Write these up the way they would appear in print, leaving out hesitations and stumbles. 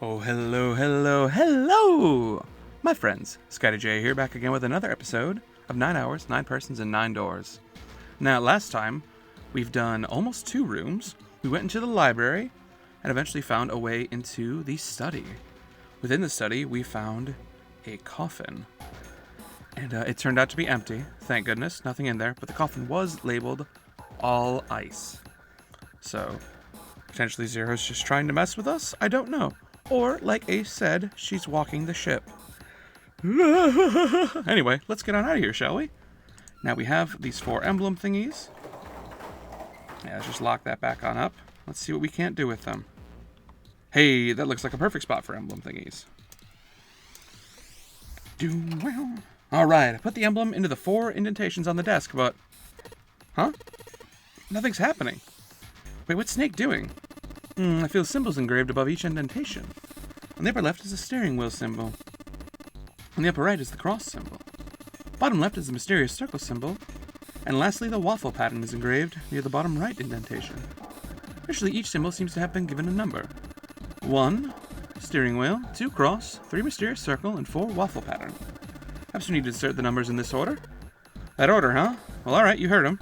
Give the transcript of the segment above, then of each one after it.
Oh, hello, hello, hello! My friends, Scotty J here, back again with another episode of 9 Hours, 9 Persons, and 9 Doors. Now, last time, we've done almost 2 rooms. We went into the library, and eventually found a way into the study. Within the study, we found a coffin. And it turned out to be empty, thank goodness, nothing in there, but the coffin was labeled all ice. So, potentially Zero's just trying to mess with us? I don't know. Or, like Ace said, she's walking the ship. Anyway, let's get on out of here, shall we? Now we have these 4 emblem thingies. Yeah, let's just lock that back on up. Let's see what we can't do with them. Hey, that looks like a perfect spot for emblem thingies. Alright, I put the emblem into the 4 indentations on the desk, but... Huh? Nothing's happening. Wait, what's Snake doing? I feel symbols engraved above each indentation. On the upper left is a steering wheel symbol. On the upper right is the cross symbol. Bottom left is the mysterious circle symbol. And lastly, the waffle pattern is engraved near the bottom right indentation. Actually, each symbol seems to have been given a number. 1, steering wheel, 2, cross, 3, mysterious circle, and 4, waffle pattern. Perhaps we need to insert the numbers in this order. That order, huh? Well, alright, you heard him.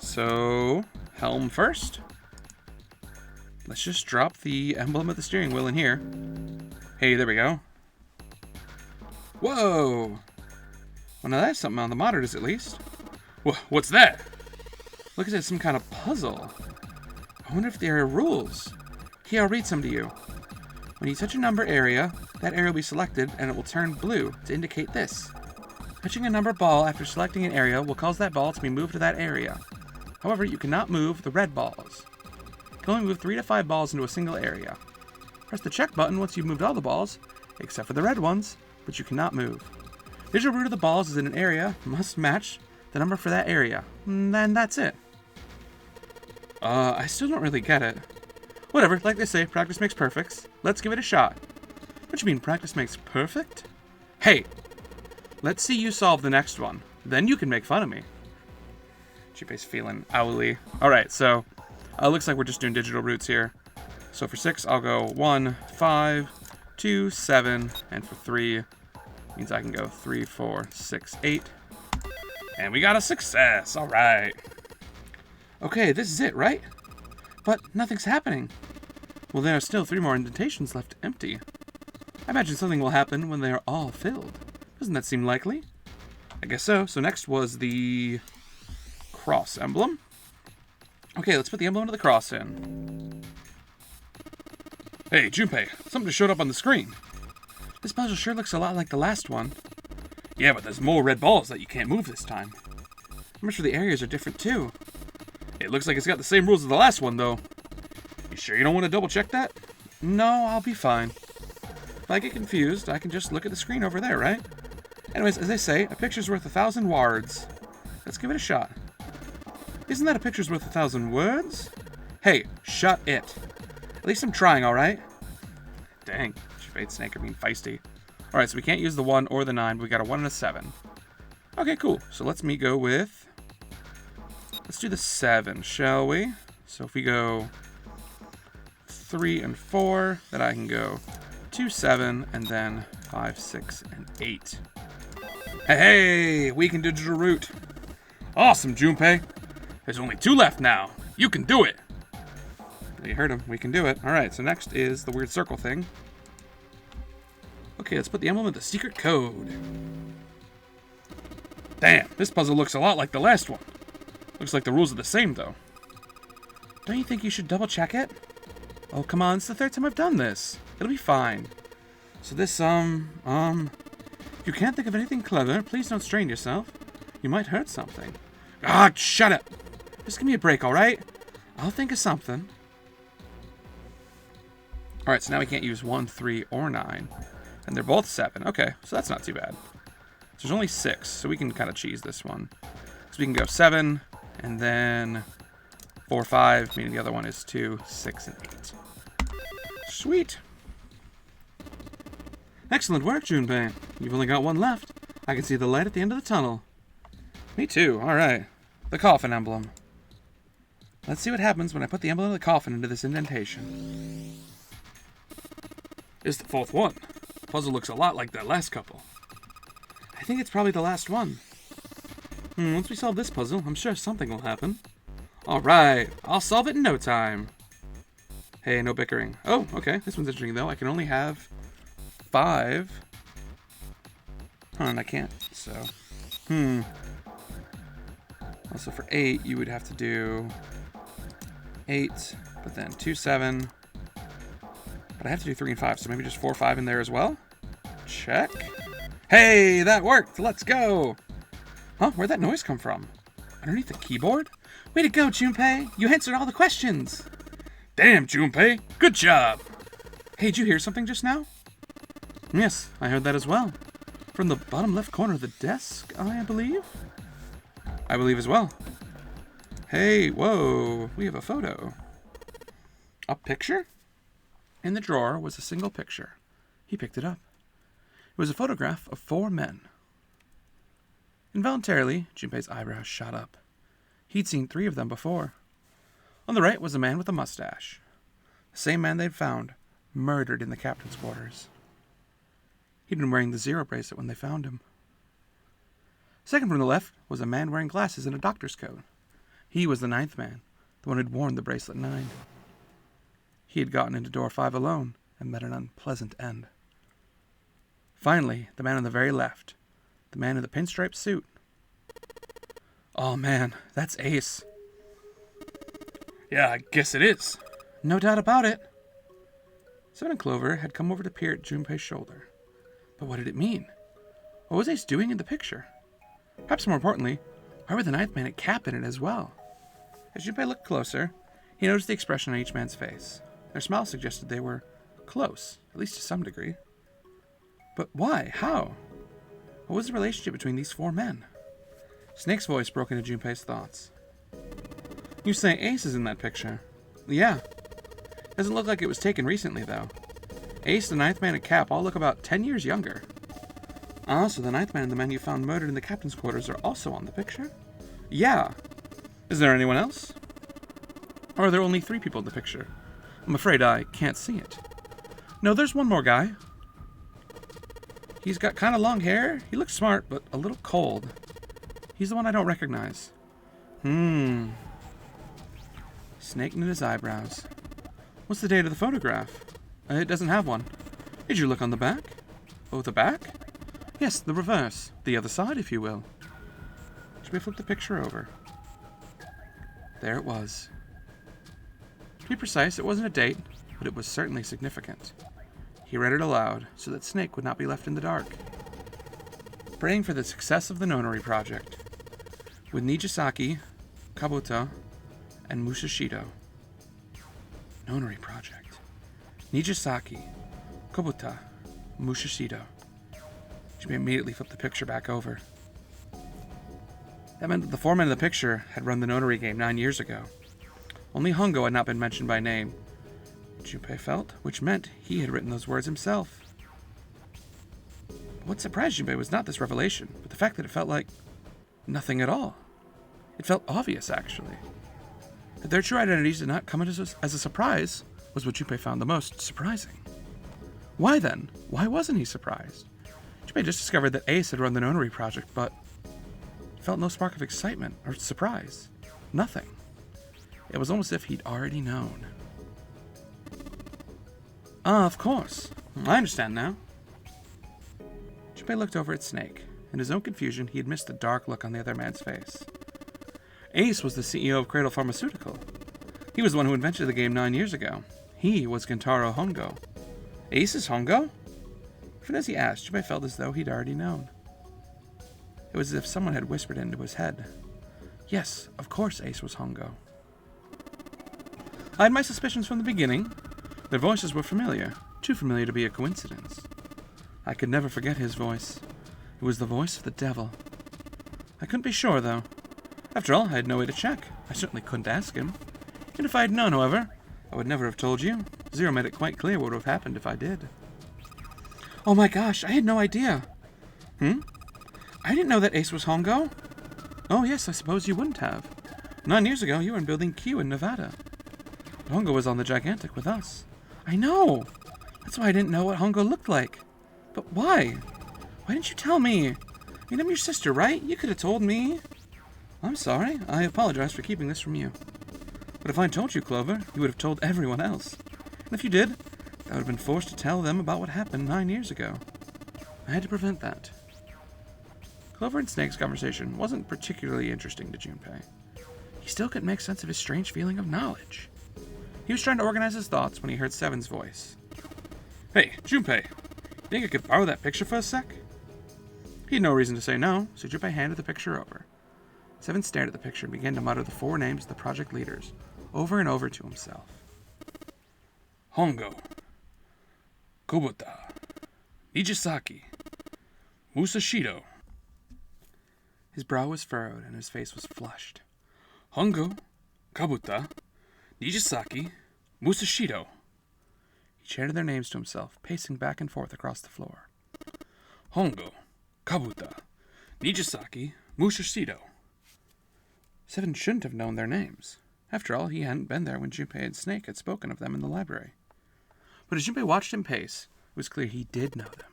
So, helm first. Let's just drop the emblem of the steering wheel in here. Hey, there we go. Whoa! Well, now that's something on the monitors, at least. What's that? Look at it, some kind of puzzle. I wonder if there are rules. Here, I'll read some to you. When you touch a number area, that area will be selected, and it will turn blue to indicate this. Touching a number ball after selecting an area will cause that ball to be moved to that area. However, you cannot move the red balls. You can only move 3 to 5 balls into a single area. Press the check button once you've moved all the balls, except for the red ones, which you cannot move. Visual root of the balls is in an area, must match the number for that area. And then that's it. I still don't really get it. Whatever, like they say, practice makes perfect. Let's give it a shot. What you mean, practice makes perfect? Hey, let's see you solve the next one. Then you can make fun of me. Chipe's feeling owly. Alright, so, looks like we're just doing digital roots here. So for 6, I'll go 1, 5, 2, 7, and for 3, means I can go 3, 4, 6, 8. And we got a success, alright. Okay, this is it, right? But nothing's happening. Well, there are still 3 more indentations left empty. I imagine something will happen when they are all filled. Doesn't that seem likely? I guess so. So next was the cross emblem. Okay, let's put the emblem of the cross in. Hey, Junpei, something just showed up on the screen. This puzzle sure looks a lot like the last one. Yeah, but there's more red balls that you can't move this time. I'm sure the areas are different too. It looks like it's got the same rules as the last one, though. You sure you don't want to double check that? No, I'll be fine. If I get confused, I can just look at the screen over there, right? Anyways, as they say, a picture's worth 1,000 words. Let's give it a shot. Isn't that a picture's worth 1,000 words? Hey, shut it. At least I'm trying, alright? Dang, Chipe and Snake are being feisty. Alright, so we can't use the 1 or the 9, but we got a 1 and a 7. Okay, cool. So let's go with... Let's do the 7, shall we? So if we go 3 and 4, then I can go 2, 7, and then 5, 6, and 8. Hey, we can digital root. Awesome, Junpei. There's only 2 left now. You can do it. You heard him. We can do it. All right, so next is the weird circle thing. Okay, let's put the emblem of the secret code. Damn, this puzzle looks a lot like the last one. Looks like the rules are the same, though. Don't you think you should double check it? Oh, come on, it's the 3rd time I've done this. It'll be fine. So this, if you can't think of anything clever, please don't strain yourself. You might hurt something. Ah, shut up! Just give me a break, alright? I'll think of something. Alright, so now we can't use 1, 3, or 9. And they're both 7. Okay, so that's not too bad. So there's only 6, so we can kind of cheese this one. So we can go 7, and then 4, 5, meaning the other one is 2, 6, and 8. Sweet. Excellent work, Junpei. You've only got 1 left. I can see the light at the end of the tunnel. Me too. Alright. The coffin emblem. Let's see what happens when I put the emblem of the coffin into this indentation. This is the fourth one. Puzzle looks a lot like that last couple. I think it's probably the last one. Once we solve this puzzle, I'm sure something will happen. Alright, I'll solve it in no time. Hey, no bickering. Oh, okay, this one's interesting though. I can only have 5. And I can't, so. Also for 8, you would have to do 8, but then 2, 7. But I have to do 3 and 5, so maybe just 4, 5 in there as well? Check. Hey, that worked! Let's go! Huh? Where'd that noise come from? Underneath the keyboard? Way to go, Junpei! You answered all the questions! Damn, Junpei! Good job! Hey, did you hear something just now? Yes, I heard that as well. From the bottom left corner of the desk, I believe? I believe as well. Hey, whoa, we have a photo. A picture? In the drawer was a single picture. He picked it up. It was a photograph of 4 men. Involuntarily, Junpei's eyebrows shot up. He'd seen 3 of them before. On the right was a man with a mustache. The same man they'd found, murdered in the captain's quarters. He'd been wearing the 0 bracelet when they found him. Second from the left was a man wearing glasses and a doctor's coat. He was the 9th man, the one who'd worn the bracelet 9. He had gotten into door 5 alone and met an unpleasant end. Finally, the man on the very left, the man in the pinstripe suit. Oh man, that's Ace. Yeah, I guess it is. No doubt about it. 7 and Clover had come over to peer at Junpei's shoulder. But what did it mean? What was Ace doing in the picture? Perhaps more importantly, why were the 9th man and Cap in it as well? As Junpei looked closer, he noticed the expression on each man's face. Their smiles suggested they were close, at least to some degree. But why? How? What was the relationship between these 4 men? Snake's voice broke into Junpei's thoughts. You say Ace is in that picture? Yeah. Doesn't look like it was taken recently, though. Ace, the 9th man, and Cap all look about 10 years younger. Ah, so the 9th man and the man you found murdered in the captain's quarters are also on the picture? Yeah. Is there anyone else? Or are there only 3 people in the picture? I'm afraid I can't see it. No, there's one more guy. He's got kind of long hair. He looks smart, but a little cold. He's the one I don't recognize. Snake knit his eyebrows. What's the date of the photograph? It doesn't have one. Did you look on the back? Oh, the back? Yes, the reverse. The other side, if you will. Should we flip the picture over? There it was. To be precise, it wasn't a date, but it was certainly significant. He read it aloud, so that Snake would not be left in the dark. Praying for the success of the Nonori project. With Nijisaki, Kabuto, and Musashido. Nonori project. Nijisaki, Kabuto, Musashido. She immediately flipped the picture back over. That meant that the 4 men in the picture had run the Nonori game 9 years ago. Only Hongo had not been mentioned by name. Junpei felt, which meant he had written those words himself. What surprised Junpei was not this revelation, but the fact that it felt like nothing at all. It felt obvious, actually. That their true identities did not come as a surprise was what Junpei found the most surprising. Why then? Why wasn't he surprised? Junpei just discovered that Ace had run the Nonori project, but felt no spark of excitement or surprise. Nothing. It was almost as if he'd already known. Ah, of course. I understand now. Junpei looked over at Snake. In his own confusion, he had missed the dark look on the other man's face. Ace was the CEO of Cradle Pharmaceutical. He was the one who invented the game 9 years ago. He was Kentaro Hongo. Ace is Hongo? Even as he asked, Junpei felt as though he'd already known. It was as if someone had whispered into his head. Yes, of course Ace was Hongo. I had my suspicions from the beginning. Their voices were familiar, too familiar to be a coincidence. I could never forget his voice. It was the voice of the devil. I couldn't be sure, though. After all, I had no way to check. I certainly couldn't ask him. And if I had known, however, I would never have told you. Zero made it quite clear what would have happened if I did. Oh my gosh, I had no idea. I didn't know that Ace was Hongo. Oh yes, I suppose you wouldn't have. 9 years ago, you were in Building Q in Nevada. Hongo was on the Gigantic with us. I know! That's why I didn't know what Hongo looked like. But why? Why didn't you tell me? I mean, I'm your sister, right? You could have told me. I'm sorry. I apologize for keeping this from you. But if I told you, Clover, you would have told everyone else. And if you did, I would have been forced to tell them about what happened 9 years ago. I had to prevent that. Clover and Snake's conversation wasn't particularly interesting to Junpei. He still couldn't make sense of his strange feeling of knowledge. He was trying to organize his thoughts when he heard Seven's voice. Hey, Junpei, you think I could borrow that picture for a sec? He had no reason to say no, so Junpei handed the picture over. Seven stared at the picture and began to mutter the 4 names of the project leaders, over and over to himself. Hongo, Kubota, Nijisaki, Musashido. His brow was furrowed and his face was flushed. Hongo, Kabuta, Nijisaki, Musashido. He chanted their names to himself, pacing back and forth across the floor. Hongo, Kabuta, Nijisaki, Musashido. Seven shouldn't have known their names. After all, he hadn't been there when Junpei and Snake had spoken of them in the library. But as Junpei watched him pace, it was clear he did know them.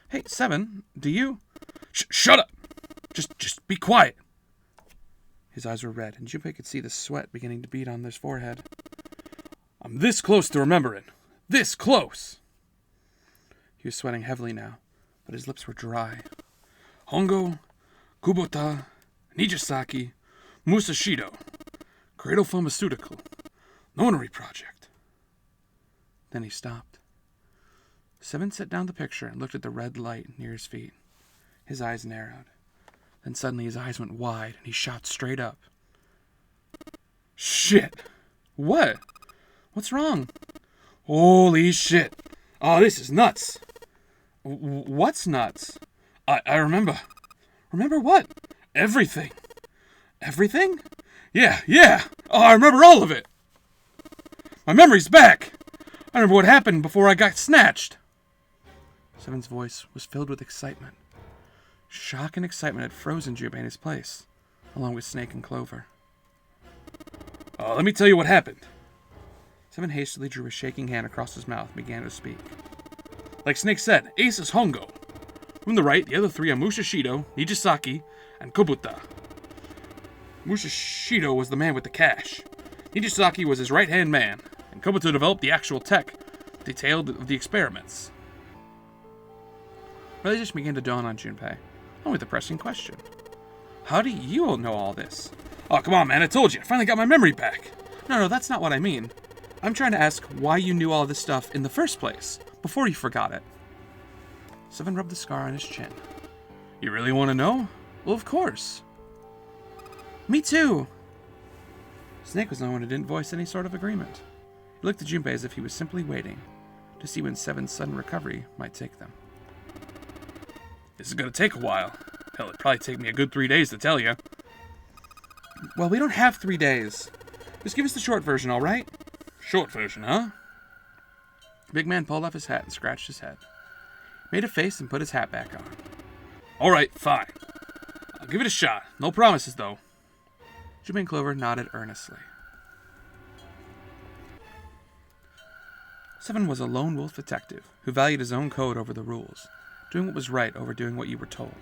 Hey, Seven, do you... Shut up! Just be quiet! His eyes were red, and Junpei could see the sweat beginning to bead on his forehead. I'm this close to remembering. This close! He was sweating heavily now, but his lips were dry. Hongo, Kubota, Nijisaki, Musashido, Cradle Pharmaceutical, Nonary Project. Then he stopped. Seven set down the picture and looked at the red light near his feet. His eyes narrowed. Then suddenly his eyes went wide and he shot straight up. Shit! What? What's wrong? Holy shit! Oh, this is nuts! What's nuts? I remember. Remember what? Everything. Everything? Yeah. Oh, I remember all of it. My memory's back. I remember what happened before I got snatched. Seven's voice was filled with excitement. Shock and excitement had frozen Junpei in his place, along with Snake and Clover. Let me tell you what happened. Seven hastily drew a shaking hand across his mouth and began to speak. Like Snake said, Ace is Hongo. From the right, the other 3 are Musashido, Nijisaki, and Kobuta. Musashido was the man with the cash. Nijisaki was his right-hand man, and Kobuta developed the actual tech, detailed of the experiments. Realization began to dawn on Junpei, along with a pressing question. How do you all know all this? Oh, come on, man, I told you, I finally got my memory back. No, that's not what I mean. I'm trying to ask why you knew all this stuff in the first place, before you forgot it. Seven rubbed the scar on his chin. You really want to know? Well, of course. Me too. Snake was the one who didn't voice any sort of agreement. He looked at Junpei as if he was simply waiting to see when Seven's sudden recovery might take them. This is going to take a while. Hell, it'd probably take me a good 3 days to tell you. Well, we don't have 3 days. Just give us the short version, all right? Short version, huh? The big man pulled off his hat and scratched his head. Made a face and put his hat back on. All right, fine. I'll give it a shot. No promises, though. Junpei and Clover nodded earnestly. Seven was a lone wolf detective who valued his own code over the rules, doing what was right over doing what you were told.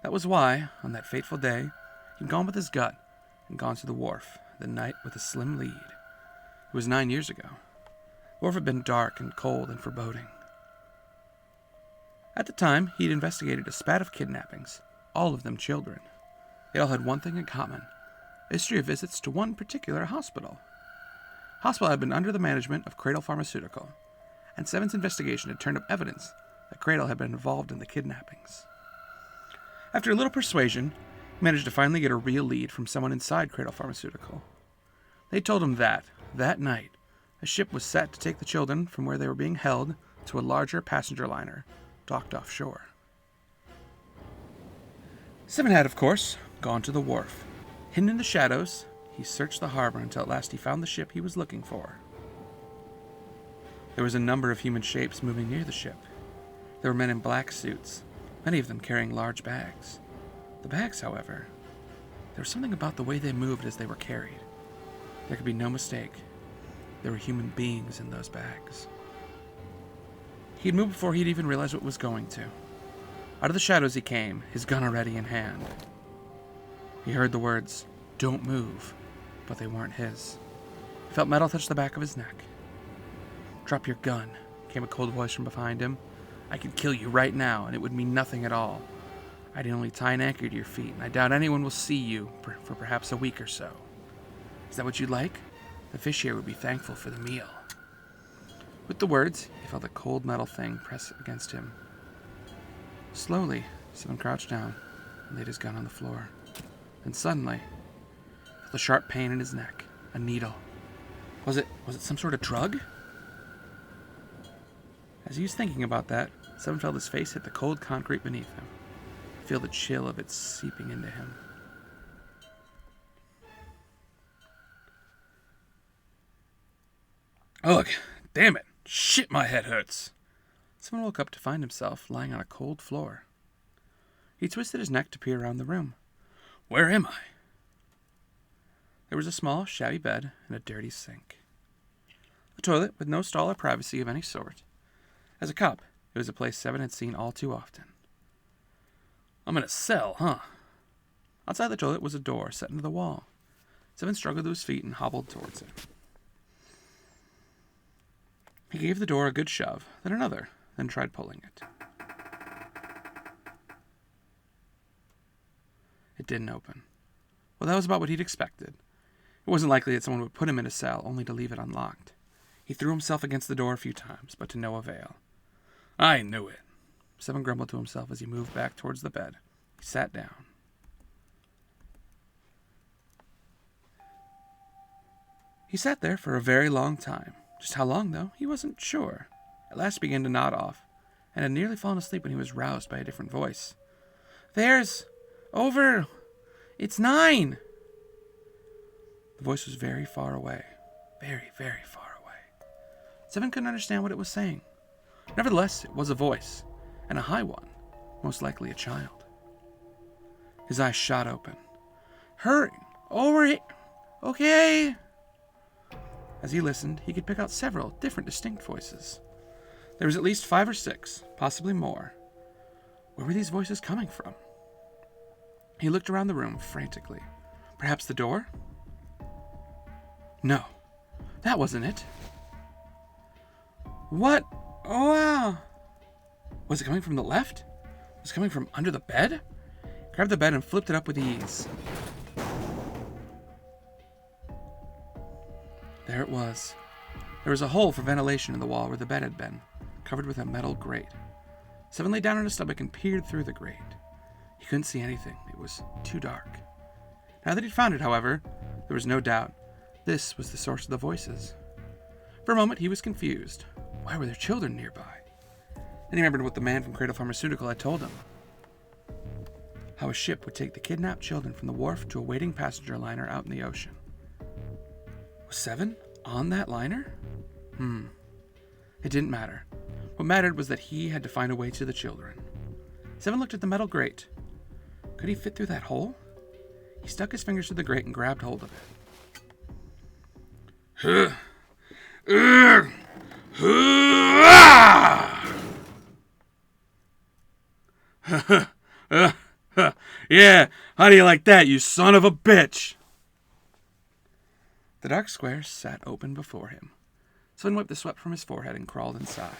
That was why, on that fateful day, he'd gone with his gut and gone to the wharf, the night with a slim lead. It was 9 years ago. The wharf had been dark and cold and foreboding. At the time, he'd investigated a spat of kidnappings, all of them children. They all had one thing in common, a history of visits to one particular hospital. The hospital had been under the management of Cradle Pharmaceutical, and Seven's investigation had turned up evidence that Cradle had been involved in the kidnappings. After a little persuasion, he managed to finally get a real lead from someone inside Cradle Pharmaceutical. They told him that night, a ship was set to take the children from where they were being held to a larger passenger liner, docked offshore. Seven had, of course, gone to the wharf. Hidden in the shadows, he searched the harbor until at last he found the ship he was looking for. There was a number of human shapes moving near the ship. There were men in black suits, many of them carrying large bags. The bags, however, there was something about the way they moved as they were carried. There could be no mistake. There were human beings in those bags. He'd moved before he'd even realized what was going to. Out of the shadows he came, his gun already in hand. He heard the words, "Don't move," but they weren't his. He felt metal touch the back of his neck. "Drop your gun," came a cold voice from behind him. "I could kill you right now, and it would mean nothing at all. I'd only tie an anchor to your feet, and I doubt anyone will see you for perhaps a week or so. Is that what you'd like? The fish here would be thankful for the meal." With the words, he felt a cold metal thing press against him. Slowly, Seven crouched down and laid his gun on the floor. Then suddenly, he felt a sharp pain in his neck. A needle. Was it some sort of drug? As he was thinking about that, Seven felt his face hit the cold concrete beneath him. Feel the chill of it seeping into him. Ugh, damn it. Shit, my head hurts. Seven woke up to find himself lying on a cold floor. He twisted his neck to peer around the room. Where am I? There was a small, shabby bed and a dirty sink. A toilet with no stall or privacy of any sort. As a cop, it was a place Seven had seen all too often. I'm in a cell, huh? Outside the toilet was a door set into the wall. Seven struggled to his feet and hobbled towards it. He gave the door a good shove, then another, then tried pulling it. It didn't open. Well, that was about what he'd expected. It wasn't likely that someone would put him in a cell only to leave it unlocked. He threw himself against the door a few times, but to no avail. I knew it. Seven grumbled to himself as he moved back towards the bed. He sat down. He sat there for a very long time. Just how long, though, he wasn't sure. At last he began to nod off, and had nearly fallen asleep when he was roused by a different voice. There's... over... It's 9! The voice was very far away. Very, very far away. Seven couldn't understand what it was saying. Nevertheless, it was a voice, and a high one, most likely a child. His eyes shot open. Hurry! Over here! Okay! As he listened, he could pick out several different distinct voices. There was at least 5 or 6, possibly more. Where were these voices coming from? He looked around the room frantically. Perhaps the door? No, that wasn't it. What? Oh, wow. Was it coming from the left? Was it coming from under the bed? He grabbed the bed and flipped it up with ease. There it was. There was a hole for ventilation in the wall where the bed had been, covered with a metal grate. Seven lay down on his stomach and peered through the grate. He couldn't see anything. It was too dark. Now that he'd found it, however, there was no doubt. This was the source of the voices. For a moment, he was confused. Why were there children nearby? Then he remembered what the man from Cradle Pharmaceutical had told him. How a ship would take the kidnapped children from the wharf to a waiting passenger liner out in the ocean. Was Seven on that liner? It didn't matter. What mattered was that he had to find a way to the children. Seven looked at the metal grate. Could he fit through that hole? He stuck his fingers through the grate and grabbed hold of it. Yeah, how do you like that, you son of a bitch? The dark square sat open before him. Seven wiped the sweat from his forehead and crawled inside.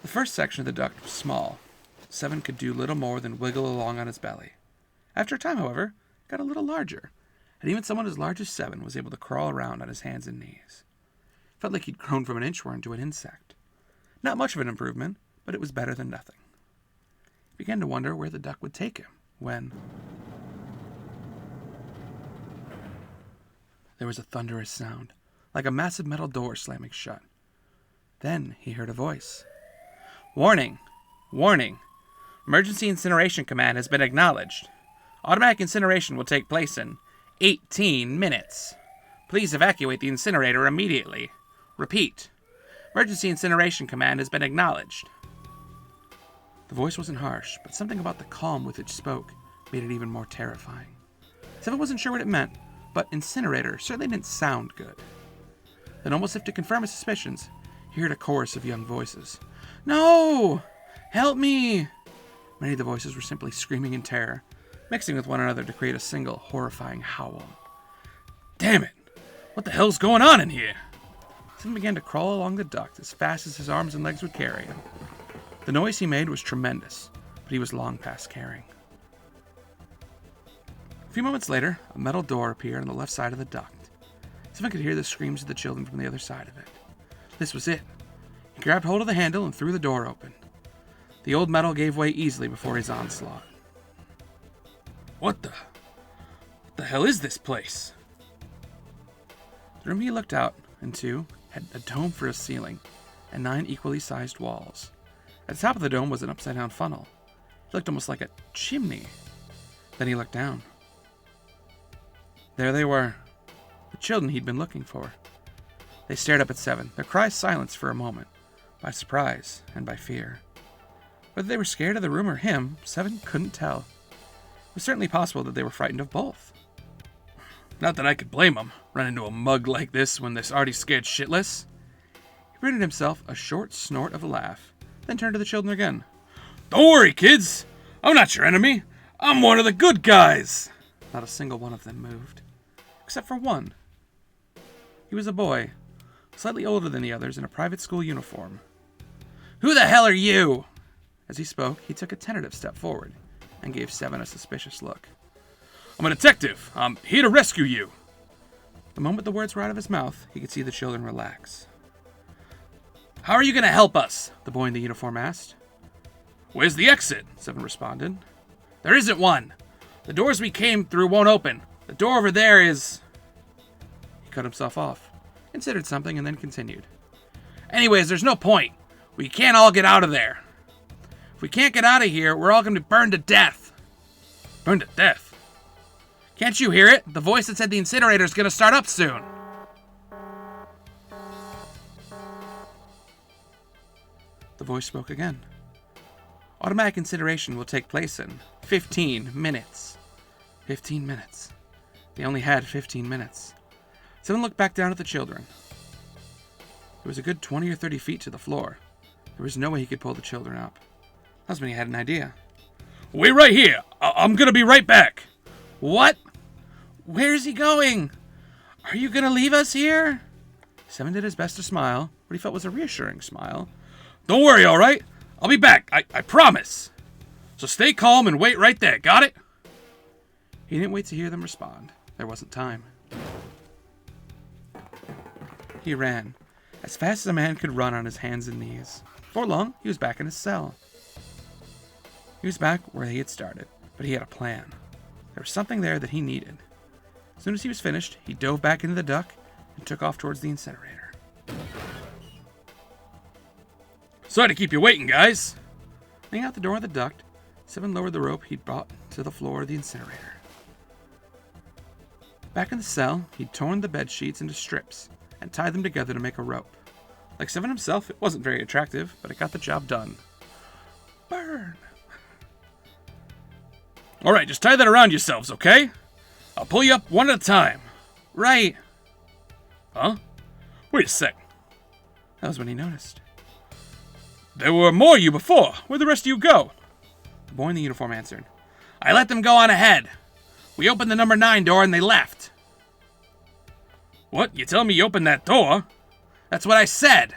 The first section of the duct was small. Seven could do little more than wiggle along on his belly. After a time, however, it got a little larger, and even someone as large as Seven was able to crawl around on his hands and knees. It felt like he'd grown from an inchworm to an insect. Not much of an improvement, but it was better than nothing. He began to wonder where the duct would take him, when... There was a thunderous sound, like a massive metal door slamming shut. Then he heard a voice. Warning! Warning! Emergency incineration command has been acknowledged. Automatic incineration will take place in 18 minutes. Please evacuate the incinerator immediately. Repeat. Emergency incineration command has been acknowledged. The voice wasn't harsh, but something about the calm with which it spoke made it even more terrifying. Seven wasn't sure what it meant, but incinerator certainly didn't sound good. Then, almost as if to confirm his suspicions, he heard a chorus of young voices. "No! Help me!" Many of the voices were simply screaming in terror, mixing with one another to create a single horrifying howl. "Damn it! What the hell's going on in here?" Seven began to crawl along the duct as fast as his arms and legs would carry him. The noise he made was tremendous, but he was long past caring. A few moments later, a metal door appeared on the left side of the duct. Seven could hear the screams of the children from the other side of it. This was it. He grabbed hold of the handle and threw the door open. The old metal gave way easily before his onslaught. What the hell is this place? The room he looked out into had a dome for a ceiling and 9 equally sized walls. At the top of the dome was an upside-down funnel. It looked almost like a chimney. Then he looked down. There they were, the children he'd been looking for. They stared up at Seven, their cries silenced for a moment, by surprise and by fear. Whether they were scared of the room or him, Seven couldn't tell. It was certainly possible that they were frightened of both. Not that I could blame them, run into a mug like this when they're already scared shitless. He permitted himself a short snort of a laugh, then turned to the children again. Don't worry, kids. I'm not your enemy. I'm one of the good guys. Not a single one of them moved, except for one. He was a boy, slightly older than the others, in a private school uniform. Who the hell are you? As he spoke, he took a tentative step forward and gave Seven a suspicious look. I'm a detective. I'm here to rescue you. The moment the words were out of his mouth, he could see the children relax. How are you going to help us? The boy in the uniform asked. Where's the exit? Seven responded. There isn't one. The doors we came through won't open. The door over there is... He cut himself off, considered something, and then continued. Anyways, there's no point. We can't all get out of there. If we can't get out of here, we're all going to be burned to death. Burned to death? Can't you hear it? The voice that said the incinerator's going to start up soon. The voice spoke again. Automatic incineration will take place in 15 minutes. 15 minutes. They only had 15 minutes. Someone looked back down at the children. It was a good 20 or 30 feet to the floor. There was no way he could pull the children up. Husband had an idea. Wait right here. I'm going to be right back. What? Where's he going? Are you going to leave us here? Seven did his best to smile, what he felt was a reassuring smile. Don't worry, all right? I'll be back. I promise. So stay calm and wait right there. Got it? He didn't wait to hear them respond. There wasn't time. He ran, as fast as a man could run on his hands and knees. Before long, he was back in his cell. He was back where he had started, but he had a plan. There was something there that he needed. As soon as he was finished, he dove back into the duct and took off towards the incinerator. Sorry to keep you waiting, guys. Laying out the door of the duct, Seven lowered the rope he'd brought to the floor of the incinerator. Back in the cell, he'd torn the bed sheets into strips and tied them together to make a rope. Like Seven himself, it wasn't very attractive, but it got the job done. Burn! All right, just tie that around yourselves, okay? I'll pull you up one at a time. Right. Huh? Wait a sec. That was when he noticed. There were more of you before. Where'd the rest of you go? The boy in the uniform answered. I let them go on ahead. We opened the number 9 door and they left. What? You telling me you opened that door? That's what I said.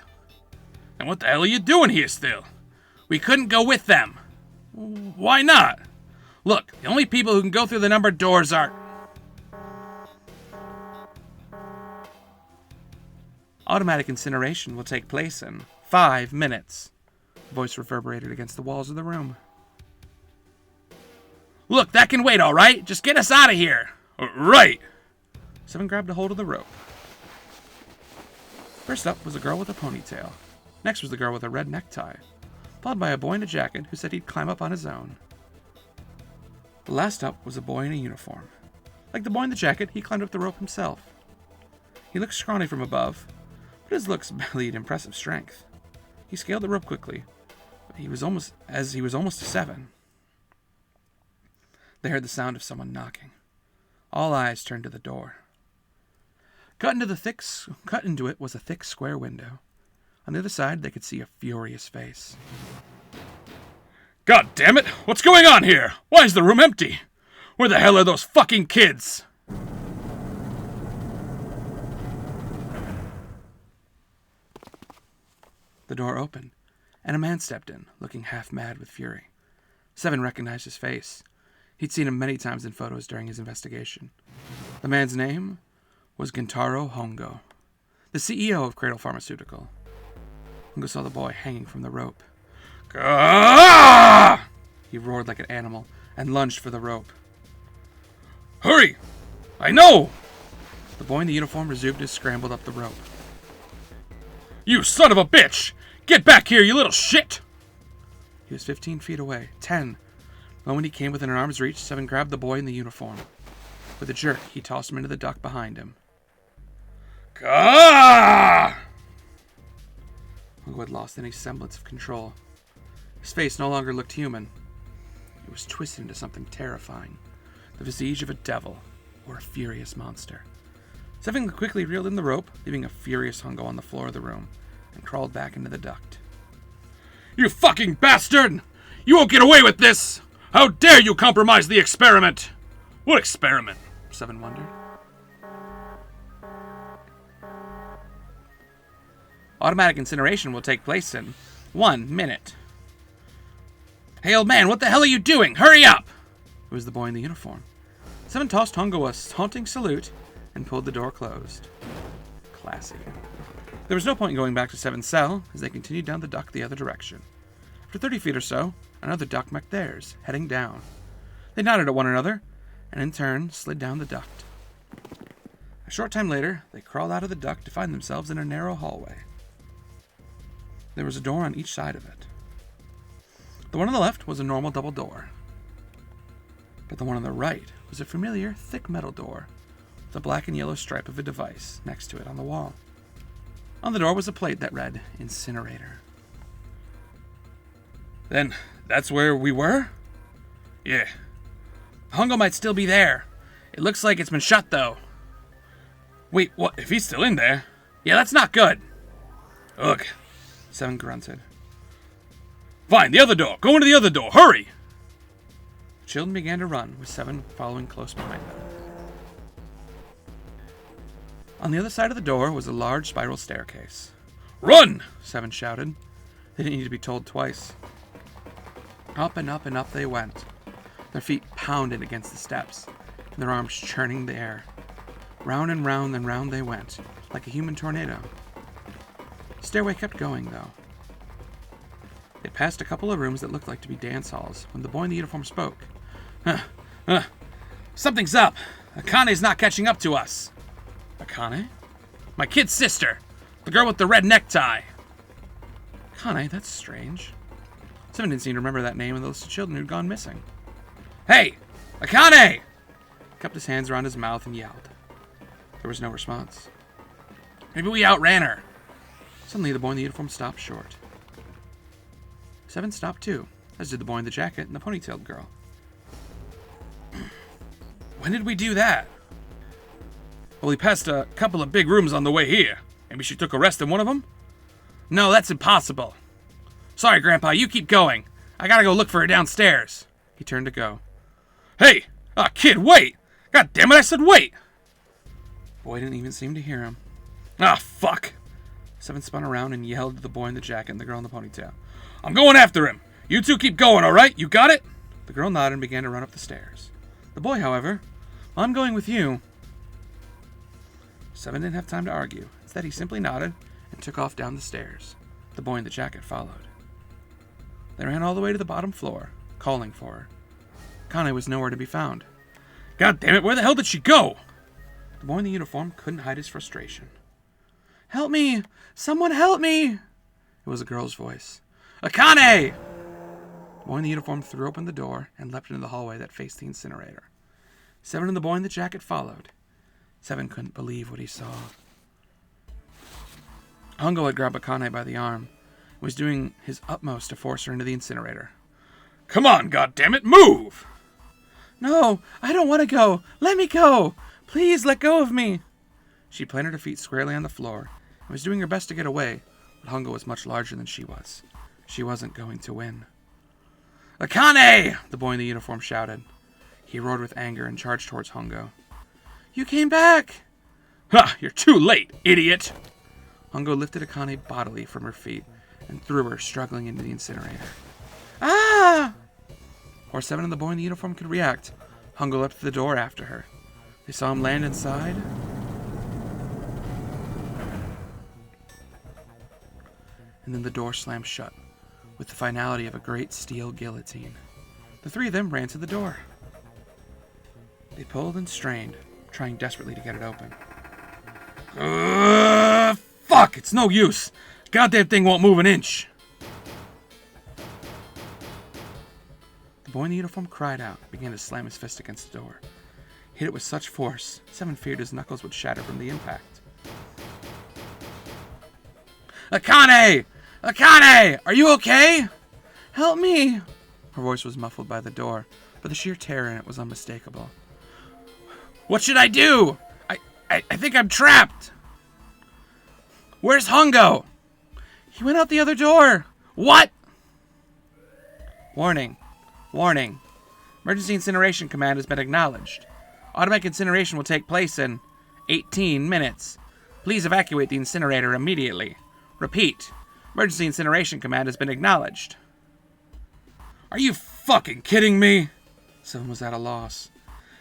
And what the hell are you doing here still? We couldn't go with them. Why not? Look, the only people who can go through the numbered doors are... Automatic incineration will take place in 5 minutes. The voice reverberated against the walls of the room. Look, that can wait, all right? Just get us out of here. Right. Seven grabbed a hold of the rope. First up was a girl with a ponytail. Next was the girl with a red necktie, followed by a boy in a jacket who said he'd climb up on his own. The last up was a boy in a uniform. Like the boy in the jacket, he climbed up the rope himself. He looked scrawny from above, but his looks bellied impressive strength. He scaled the rope quickly, but he was almost to 7. They heard the sound of someone knocking. All eyes turned to the door. Cut into it was a thick square window. On the other side, they could see a furious face. God damn it! What's going on here? Why is the room empty? Where the hell are those fucking kids? The door opened, and a man stepped in, looking half mad with fury. Seven recognized his face. He'd seen him many times in photos during his investigation. The man's name was Gentaro Hongo, the CEO of Cradle Pharmaceutical. Hongo saw the boy hanging from the rope. Gah! He roared like an animal and lunged for the rope. Hurry! I know! The boy in the uniform resumed his scramble up the rope. You son of a bitch! Get back here, you little shit! He was 15 feet away. 10. The moment he came within an arm's reach, Seven grabbed the boy in the uniform. With a jerk, he tossed him into the duct behind him. Gah! Who had lost any semblance of control. His face no longer looked human. It was twisted into something terrifying. The visage of a devil or a furious monster. Seven quickly reeled in the rope, leaving a furious Hongo on the floor of the room, and crawled back into the duct. You fucking bastard! You won't get away with this! How dare you compromise the experiment! What experiment? Seven wondered. Automatic incineration will take place in 1 minute. Hey, old man, what the hell are you doing? Hurry up! It was the boy in the uniform. Seven tossed Hongo a taunting salute and pulled the door closed. Classy. There was no point in going back to Seven's cell as they continued down the duct the other direction. After 30 feet or so, another duct met theirs, heading down. They nodded at one another, and in turn slid down the duct. A short time later, they crawled out of the duct to find themselves in a narrow hallway. There was a door on each side of it. The one on the left was a normal double door, but the one on the right was a familiar, thick metal door with a black and yellow stripe of a device next to it on the wall. On the door was a plate that read, Incinerator. Then, that's where we were? Yeah. Hongo might still be there. It looks like it's been shut, though. Wait, what? If he's still in there? Yeah, that's not good. Ugh. Seven grunted. Fine, the other door. Go into the other door. Hurry! The children began to run, with Seven following close behind them. On the other side of the door was a large spiral staircase. Run! Seven shouted. They didn't need to be told twice. Up and up and up they went. Their feet pounded against the steps, and their arms churning the air. Round and round and round they went, like a human tornado. The stairway kept going, though. They passed a couple of rooms that looked like to be dance halls when the boy in the uniform spoke. Something's up. Akane's not catching up to us. Akane? My kid's sister. The girl with the red necktie. Akane, that's strange. Seven didn't seem to remember that name in the list of children who'd gone missing. Hey! Akane! He cupped his hands around his mouth and yelled. There was no response. Maybe we outran her. Suddenly, the boy in the uniform stopped short. Seven stopped too, as did the boy in the jacket and the ponytailed girl. When did we do that? Well, we passed a couple of big rooms on the way here. Maybe she took a rest in one of them? No, that's impossible. Sorry, Grandpa, you keep going. I gotta go look for her downstairs. He turned to go. Hey! Kid, wait! God damn it, I said wait! Boy didn't even seem to hear him. Fuck! Seven spun around and yelled at the boy in the jacket and the girl in the ponytail. I'm going after him! You two keep going, alright? You got it? The girl nodded and began to run up the stairs. The boy, however, I'm going with you. Seven didn't have time to argue. Instead, he simply nodded and took off down the stairs. The boy in the jacket followed. They ran all the way to the bottom floor, calling for her. Akane was nowhere to be found. God damn it, where the hell did she go? The boy in the uniform couldn't hide his frustration. Help me! Someone help me! It was a girl's voice. Akane! The boy in the uniform threw open the door and leapt into the hallway that faced the incinerator. Seven and the boy in the jacket followed. Seven couldn't believe what he saw. Hongo had grabbed Akane by the arm and was doing his utmost to force her into the incinerator. Come on, goddammit, move! No, I don't want to go. Let me go. Please let go of me. She planted her feet squarely on the floor and was doing her best to get away, but Hungo was much larger than she was. She wasn't going to win. "Akane!" the boy in the uniform shouted. He roared with anger and charged towards Hungo. "You came back!" "Ha! You're too late, idiot!" Hungo lifted Akane bodily from her feet and threw her, struggling, into the incinerator. "Ah!" Before Seven and the boy in the uniform could react, Hungo leapt to the door after her. They saw him land inside. And then the door slammed shut, with the finality of a great steel guillotine. The three of them ran to the door. They pulled and strained, trying desperately to get it open. Fuck! It's no use! Goddamn thing won't move an inch! The boy in the uniform cried out and began to slam his fist against the door. He hit it with such force, Seven feared his knuckles would shatter from the impact. "Akane! Akane! Are you okay?" "Help me!" Her voice was muffled by the door, but the sheer terror in it was unmistakable. "What should I do? I think I'm trapped." "Where's Hungo?" "He went out the other door." "What?" Warning. Warning. Emergency incineration command has been acknowledged. Automatic incineration will take place in 18 minutes. Please evacuate the incinerator immediately. Repeat. Emergency incineration command has been acknowledged. "Are you fucking kidding me?" Seven was at a loss.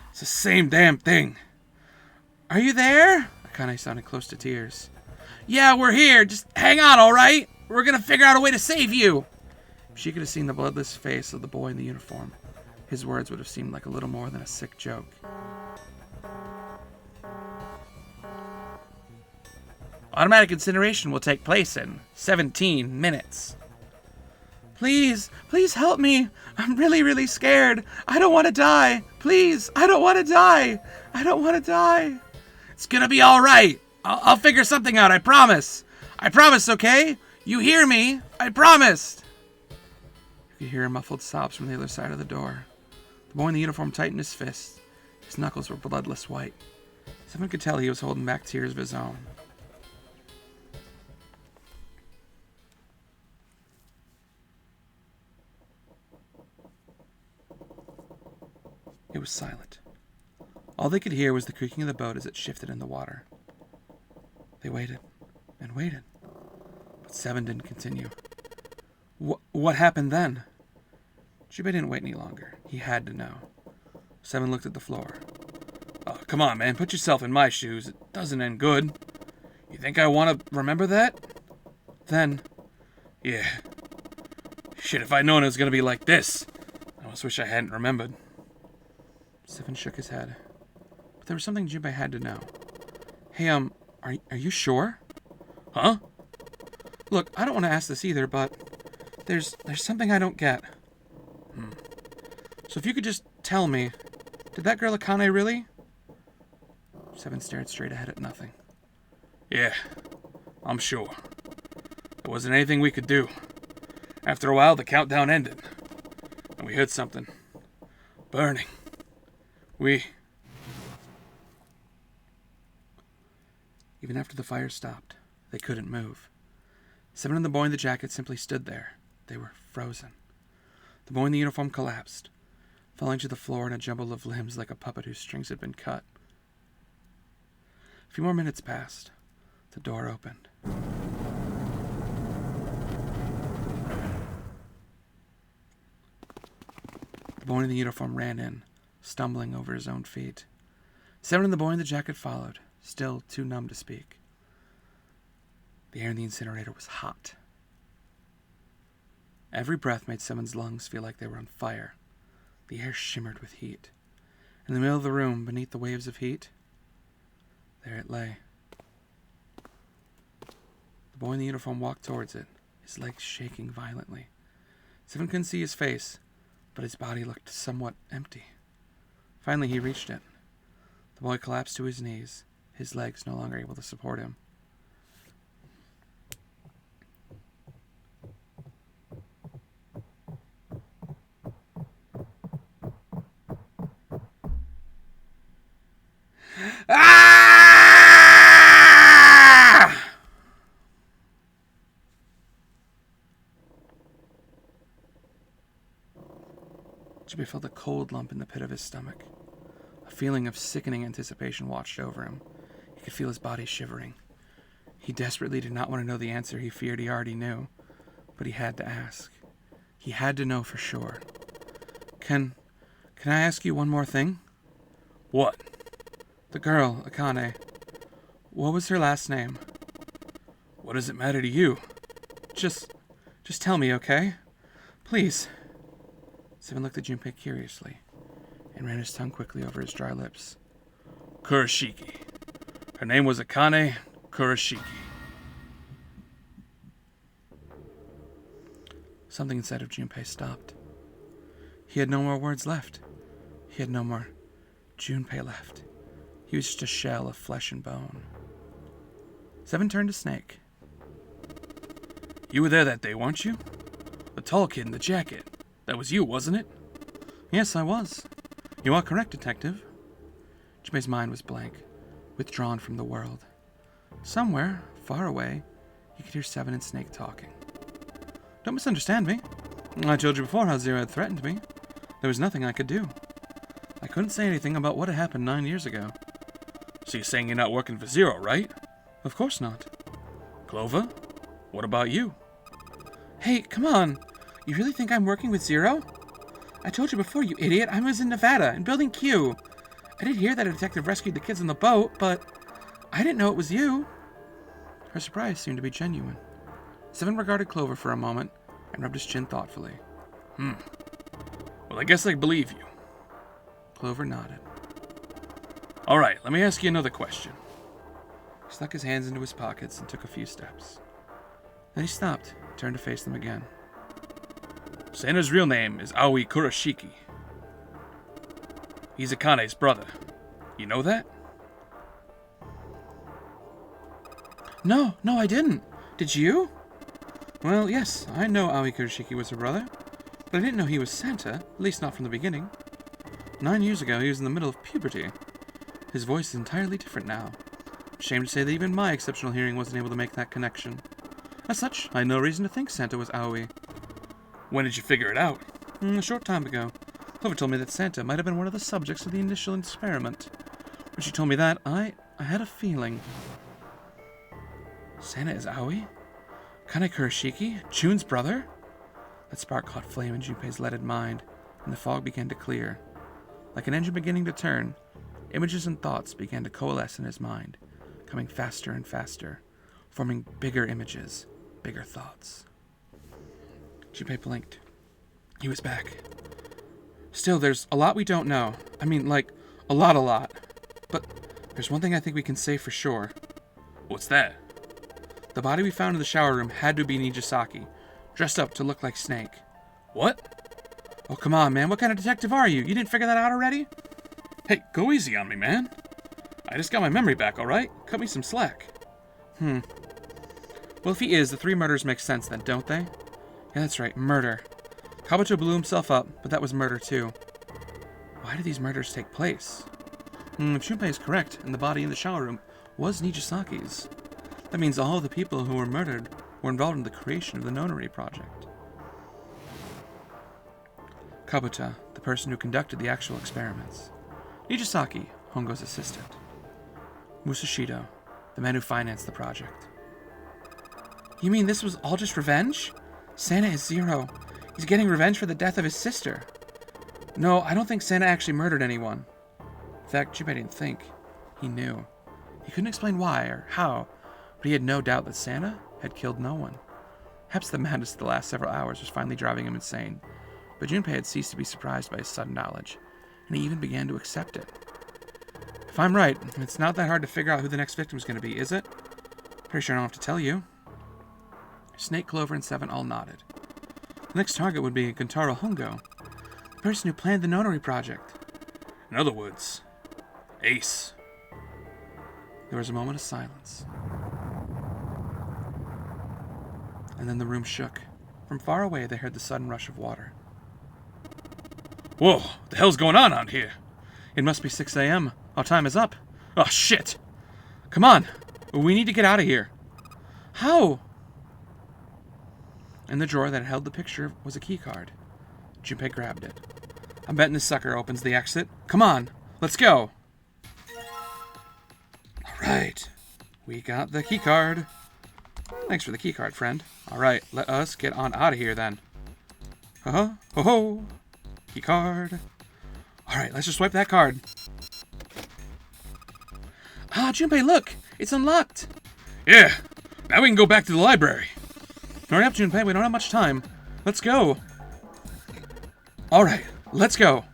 "It's the same damn thing." "Are you there?" Akane sounded close to tears. "Yeah, we're here. Just hang on, all right? We're gonna figure out a way to save you." If she could have seen the bloodless face of the boy in the uniform, his words would have seemed like a little more than a sick joke. Automatic incineration will take place in 17 minutes. "Please, please help me. I'm really, really scared. I don't want to die. Please, I don't want to die. I don't want to die." "It's gonna be all right. I'll figure something out, I promise. I promise, okay? You hear me? I promised." You could hear muffled sobs from the other side of the door. The boy in the uniform tightened his fists. His knuckles were bloodless white. Someone could tell he was holding back tears of his own. It was silent. All they could hear was the creaking of the boat as it shifted in the water. They waited and waited, but Seven didn't continue. What happened then? Jubei didn't wait any longer. He had to know. Seven looked at the floor. "Oh, come on, man. Put yourself in my shoes. It doesn't end good. You think I want to remember that? Then, yeah. Shit, if I'd known it was going to be like this. I almost wish I hadn't remembered." Seven shook his head. But there was something Jubei had to know. "Hey, are you sure?" "Huh?" "Look, I don't want to ask this either, but there's something I don't get. So if you could just tell me, did that girl Akane really?" Seven stared straight ahead at nothing. "Yeah, I'm sure. There wasn't anything we could do. After a while, the countdown ended, and we heard something burning. Even after the fire stopped, they couldn't move. Seven and the boy in the jacket simply stood there. They were frozen. The boy in the uniform collapsed, falling to the floor in a jumble of limbs like a puppet whose strings had been cut. A few more minutes passed. The door opened. The boy in the uniform ran in, stumbling over his own feet. Seven and the boy in the jacket followed, still too numb to speak. The air in the incinerator was hot. Every breath made Seven's lungs feel like they were on fire. The air shimmered with heat. In the middle of the room, beneath the waves of heat, there it lay. The boy in the uniform walked towards it, his legs shaking violently. Seven couldn't see his face, but his body looked somewhat empty. Finally, he reached it. The boy collapsed to his knees, his legs no longer able to support him. Ah! Junpei felt a cold lump in the pit of his stomach. A feeling of sickening anticipation watched over him. He could feel his body shivering. He desperately did not want to know the answer he feared he already knew, but he had to ask. He had to know for sure. Can I ask you one more thing? What? The girl, Akane. What was her last name? What does it matter to you? Just tell me, okay? Please. Seven looked at Junpei curiously and ran his tongue quickly over his dry lips. Kurashiki. Her name was Akane Kurashiki. Something inside of Junpei stopped. He had no more words left. He had no more Junpei left. He was just a shell of flesh and bone. Seven turned to Snake. You were there that day, weren't you? The tall kid in the jacket. That was you, wasn't it? Yes, I was. You are correct, Detective. Junpei's mind was blank, withdrawn from the world. Somewhere, far away, he could hear Seven and Snake talking. Don't misunderstand me. I told you before how Zero had threatened me. There was nothing I could do. I couldn't say anything about what had happened 9 years ago. So you're saying you're not working for Zero, right? Of course not. Clover? What about you? Hey, come on. You really think I'm working with Zero? I told you before, you idiot. I was in Nevada, in Building Q. I did hear that a detective rescued the kids on the boat, but I didn't know it was you. Her surprise seemed to be genuine. Seven regarded Clover for a moment and rubbed his chin thoughtfully. Well, I guess I believe you. Clover nodded. All right, let me ask you another question. He stuck his hands into his pockets and took a few steps. Then he stopped, turned to face them again. Santa's real name is Aoi Kurashiki. He's Akane's brother. You know that? No, I didn't. Did you? Well, yes, I know Aoi Kurashiki was her brother, but I didn't know he was Santa, at least not from the beginning. 9 years ago, he was in the middle of puberty. His voice is entirely different now. Ashamed to say that even my exceptional hearing wasn't able to make that connection. As such, I had no reason to think Santa was Aoi. When did you figure it out? A short time ago. Clover told me that Santa might have been one of the subjects of the initial experiment. When she told me that, I had a feeling. Santa is Aoi? Akane Kurashiki? June's brother? That spark caught flame in Junpei's leaded mind, and the fog began to clear. Like an engine beginning to turn, images and thoughts began to coalesce in his mind, coming faster and faster, forming bigger images, bigger thoughts. Junpei blinked. He was back. Still, there's a lot we don't know. I mean, like, a lot. But there's one thing I think we can say for sure. What's that? The body we found in the shower room had to be Nijisaki, dressed up to look like Snake. What? Oh, come on, man. What kind of detective are you? You didn't figure that out already? Hey, go easy on me, man. I just got my memory back, all right? Cut me some slack. Well, if he is, the 3 murders make sense then, don't they? Yeah, that's right, murder. Kabuto blew himself up, but that was murder too. Why did these murders take place? If Junpei is correct, and the body in the shower room was Nijisaki's, that means all of the people who were murdered were involved in the creation of the Nonary project. Kabuto, the person who conducted the actual experiments. Nijisaki, Hongo's assistant. Musashido, the man who financed the project. You mean this was all just revenge? Santa is Zero. He's getting revenge for the death of his sister. No, I don't think Santa actually murdered anyone. In fact, Junpei didn't think. He knew. He couldn't explain why or how, but he had no doubt that Santa had killed no one. Perhaps the madness of the last several hours was finally driving him insane, but Junpei had ceased to be surprised by his sudden knowledge, and he even began to accept it. If I'm right, it's not that hard to figure out who the next victim is going to be, is it? Pretty sure I don't have to tell you. Snake, Clover, and Seven all nodded. The next target would be Gentaro Hongo, the person who planned the Nonary project. In other words, Ace. There was a moment of silence. And then the room shook. From far away, they heard the sudden rush of water. Whoa, what the hell's going on out here? It must be 6 a.m. Our time is up. Oh, shit! Come on! We need to get out of here. How? In the drawer that held the picture was a key card. Junpei grabbed it. I'm betting this sucker opens the exit. Come on, let's go. All right, we got the key card. Thanks for the key card, friend. All right, let us get on out of here then. Ho ho, key card. All right, let's just swipe that card. Ah, Junpei, look, it's unlocked. Yeah, now we can go back to the library. Hurry up, Junpei, we don't have much time. Let's go. All right, let's go.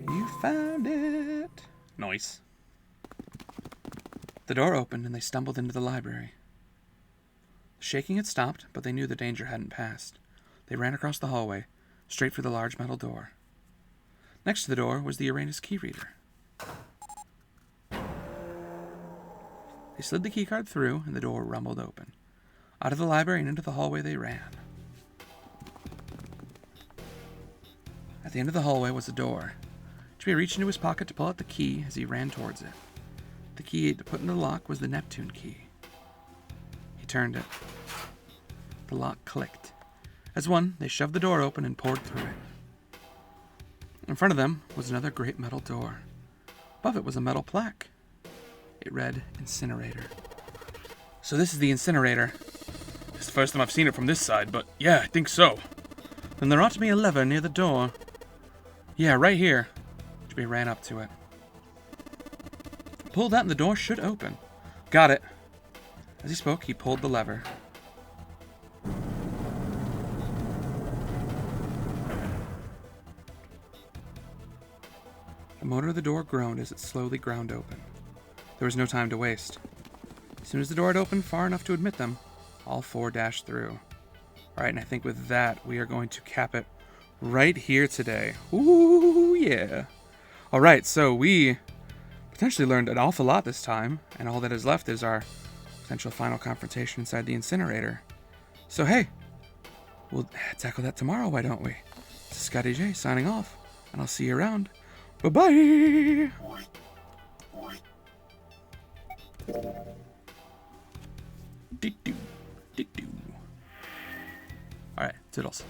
You found it. Nice. The door opened and they stumbled into the library. The shaking had stopped, but they knew the danger hadn't passed. They ran across the hallway, straight for the large metal door. Next to the door was the Uranus key reader. They slid the keycard through, and the door rumbled open. Out of the library and into the hallway they ran. At the end of the hallway was a door. Jimmy reached into his pocket to pull out the key as he ran towards it. The key to put in the lock was the Neptune key. He turned it. The lock clicked. As one, they shoved the door open and poured through it. In front of them was another great metal door. Above it was a metal plaque. It read, Incinerator. So this is the incinerator. It's the first time I've seen it from this side, but yeah, I think so. Then there ought to be a lever near the door. Yeah, right here. Jimmy ran up to it. Pull that and the door should open. Got it. As he spoke, he pulled the lever. The motor of the door groaned as it slowly ground open. There was no time to waste. As soon as the door had opened far enough to admit them, all four dashed through. Alright, and I think with that, we are going to cap it right here today. Ooh, yeah. Alright, so we potentially learned an awful lot this time, and all that is left is our potential final confrontation inside the incinerator. So hey, we'll tackle that tomorrow, why don't we? This is Scotty J signing off, and I'll see you around. Bye-bye! Alright, toodles.